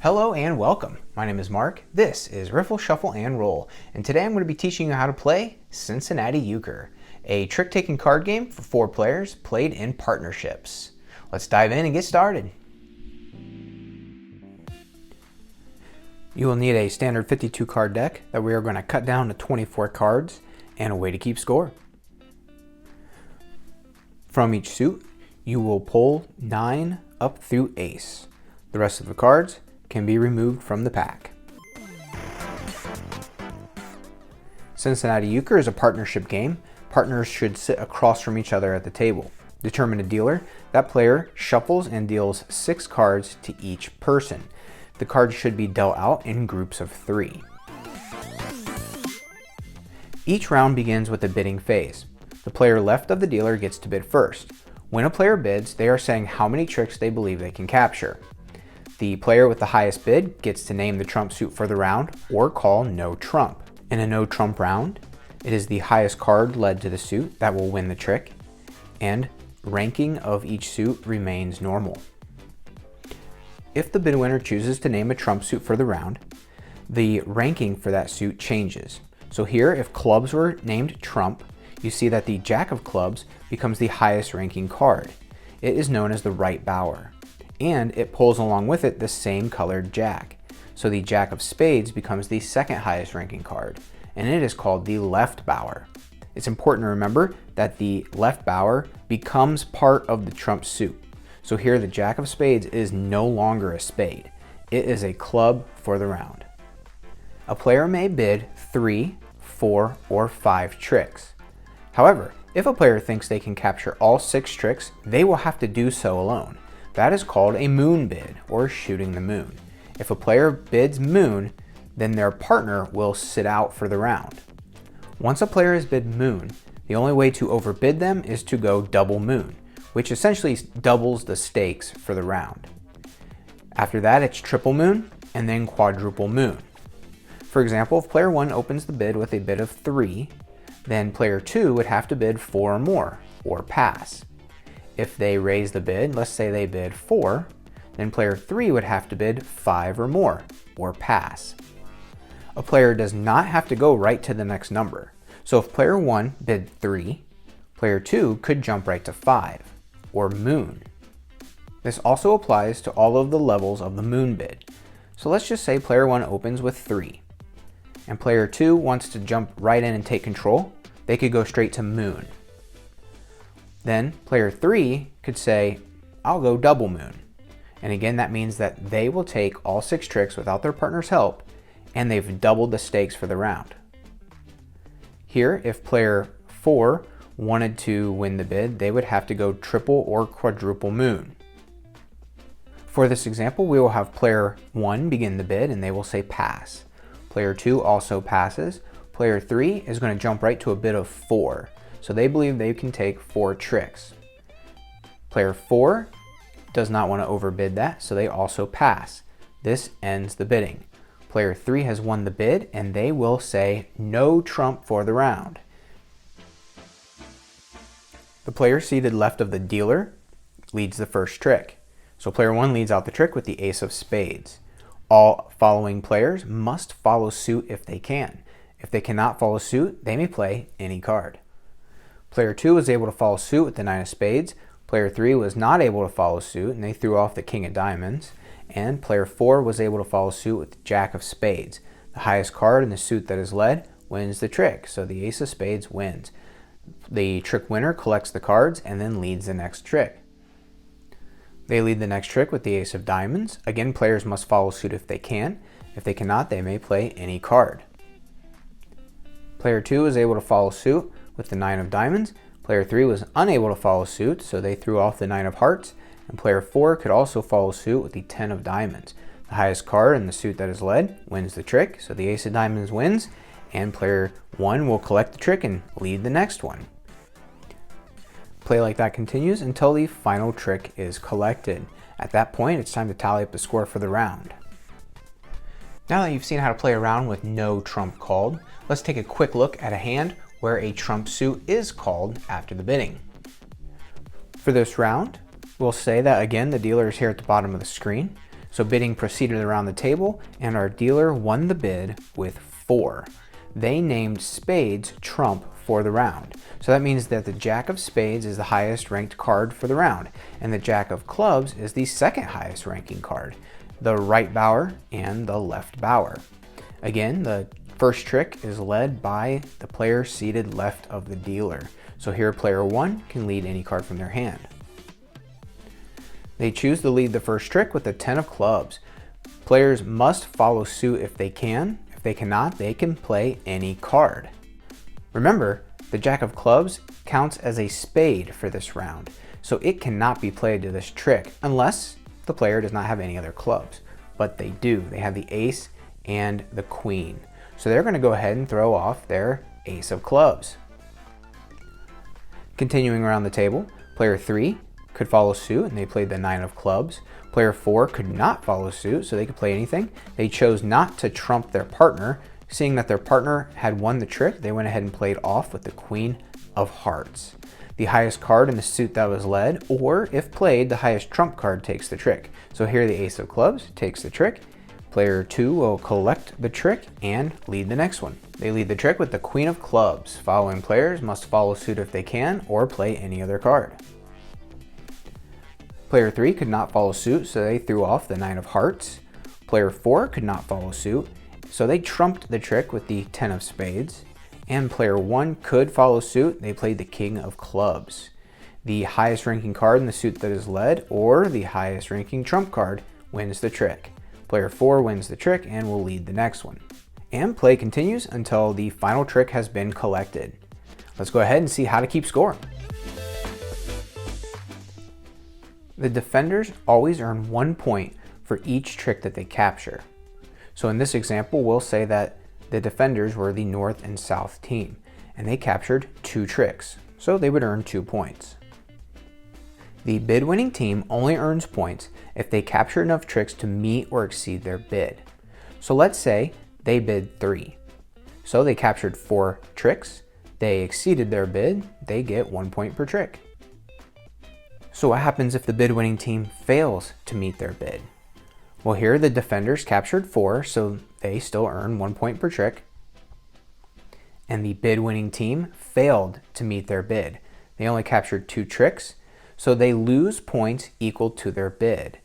Hello and welcome. My name is Mark. This is Riffle, Shuffle, and Roll, and today I'm going to be teaching you how to play Cincinnati Euchre, a trick-taking card game for 4 players played in partnerships. Let's dive in and get started. You will need a standard 52 card deck that we are going to cut down to 24 cards and a way to keep score. From each suit, you will pull 9 up through ace. The rest of the cards can be removed from the pack. Cincinnati Euchre is a partnership game. Partners should sit across from each other at the table. Determine a dealer. That player shuffles and deals 6 cards to each person. The cards should be dealt out in groups of 3. Each round begins with a bidding phase. The player left of the dealer gets to bid first. When a player bids, they are saying how many tricks they believe they can capture. The player with the highest bid gets to name the trump suit for the round or call no trump. In a no trump round, it is the highest card led to the suit that will win the trick, and ranking of each suit remains normal. If the bid winner chooses to name a trump suit for the round, the ranking for that suit changes. So here, if clubs were named trump, you see that the jack of clubs becomes the highest ranking card. It is known as the right bower, and it pulls along with it the same colored jack. So the jack of spades becomes the second highest ranking card, and it is called the left bower. It's important to remember that the left bower becomes part of the trump suit. So here the jack of spades is no longer a spade. It is a club for the round. A player may bid 3, 4, or 5 tricks. However, if a player thinks they can capture all 6 tricks, they will have to do so alone. That is called a moon bid, or shooting the moon. If a player bids moon, then their partner will sit out for the round. Once a player has bid moon, the only way to overbid them is to go double moon, which essentially doubles the stakes for the round. After that, it's triple moon and then quadruple moon. For example, if player 1 opens the bid with a bid of 3, then player 2 would have to bid 4 or more, or pass. If they raise the bid, let's say they bid 4, then player 3 would have to bid 5 or more, or pass. A player does not have to go right to the next number. So if player 1 bid 3, player 2 could jump right to 5, or moon. This also applies to all of the levels of the moon bid. So let's just say player 1 opens with 3, and player 2 wants to jump right in and take control. They could go straight to moon. Then player 3 could say, I'll go double moon. And again, that means that they will take all 6 tricks without their partner's help, and they've doubled the stakes for the round. Here, if player 4 wanted to win the bid, they would have to go triple or quadruple moon. For this example, we will have player 1 begin the bid, and they will say pass. Player 2 also passes. Player 3 is going to jump right to a bid of 4. So they believe they can take 4 tricks. Player 4 does not want to overbid that, so they also pass. This ends the bidding. Player 3 has won the bid, and they will say no trump for the round. The player seated left of the dealer leads the first trick. So player 1 leads out the trick with the ace of spades. All following players must follow suit if they can. If they cannot follow suit, they may play any card. Player 2 was able to follow suit with the 9 of spades. Player 3 was not able to follow suit, and they threw off the king of diamonds. And player 4 was able to follow suit with the jack of spades. The highest card in the suit that is led wins the trick, so the ace of spades wins. The trick winner collects the cards and then leads the next trick. They lead the next trick with the ace of diamonds. Again, players must follow suit if they can. If they cannot, they may play any card. Player 2 was able to follow suit with the 9 of diamonds. Player 3 was unable to follow suit, so they threw off the 9 of hearts, and player 4 could also follow suit with the 10 of diamonds. The highest card in the suit that is led wins the trick, so the ace of diamonds wins, and player 1 will collect the trick and lead the next one. Play like that continues until the final trick is collected. At that point, it's time to tally up the score for the round. Now that you've seen how to play around with no trump called, let's take a quick look at a hand where a trump suit is called after the bidding. For this round, we'll say that again the dealer is here at the bottom of the screen. So bidding proceeded around the table and our dealer won the bid with 4. They named spades trump for the round. So that means that the jack of spades is the highest ranked card for the round, and the jack of clubs is the second highest ranking card, the right bower and the left bower. Again, the first trick is led by the player seated left of the dealer. So here player 1 can lead any card from their hand. They choose to lead the first trick with the 10 of clubs. Players must follow suit if they can. If they cannot, they can play any card. Remember, the jack of clubs counts as a spade for this round, so it cannot be played to this trick unless the player does not have any other clubs. But they do. They have the ace and the queen. So they're going to go ahead and throw off their ace of clubs. Continuing around the table, player 3 could follow suit and they played the 9 of clubs. Player 4 could not follow suit, so they could play anything. They chose not to trump their partner. Seeing that their partner had won the trick, they went ahead and played off with the queen of hearts. The highest card in the suit that was led, or if played, the highest trump card takes the trick. So here the ace of clubs takes the trick. Player 2 will collect the trick and lead the next one. They lead the trick with the queen of clubs. Following players must follow suit if they can, or play any other card. Player 3 could not follow suit, so they threw off the 9 of hearts. Player 4 could not follow suit, so they trumped the trick with the 10 of spades. And player 1 could follow suit, they played the king of clubs. The highest ranking card in the suit that is led, or the highest ranking trump card, wins the trick. Player 4 wins the trick and will lead the next one. And play continues until the final trick has been collected. Let's go ahead and see how to keep score. The defenders always earn 1 point for each trick that they capture. So in this example, we'll say that the defenders were the north and south team, and they captured 2 tricks, so they would earn 2 points. The bid-winning team only earns points if they capture enough tricks to meet or exceed their bid. So let's say they bid 3. So they captured 4 tricks, they exceeded their bid, they get 1 point per trick. So what happens if the bid-winning team fails to meet their bid? Well, here the defenders captured 4, so they still earn 1 point per trick. And the bid-winning team failed to meet their bid. They only captured 2 tricks, so they lose points equal to their bid.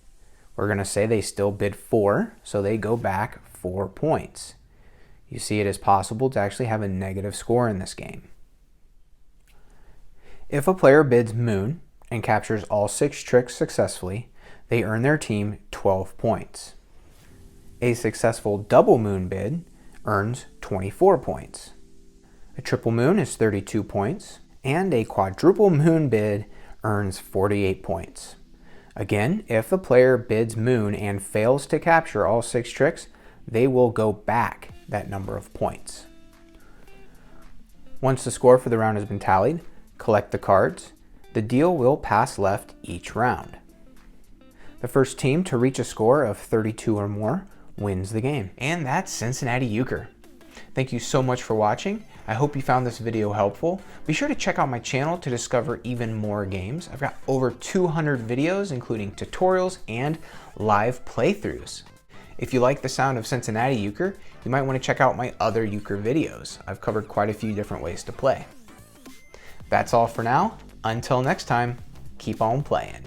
We're going to say they still bid 4, so they go back 4 points. You see, it is possible to actually have a negative score in this game. If a player bids moon and captures all 6 tricks successfully, they earn their team 12 points. A successful double moon bid earns 24 points. A triple moon is 32 points, and a quadruple moon bid earns 48 points. Again, if a player bids moon and fails to capture all 6 tricks, they will go back that number of points. Once the score for the round has been tallied, collect the cards. The deal will pass left each round. The first team to reach a score of 32 or more wins the game. And that's Cincinnati Euchre. Thank you so much for watching. I hope you found this video helpful. Be sure to check out my channel to discover even more games. I've got over 200 videos, including tutorials and live playthroughs. If you like the sound of Cincinnati Euchre, you might want to check out my other Euchre videos. I've covered quite a few different ways to play. That's all for now. Until next time, keep on playing.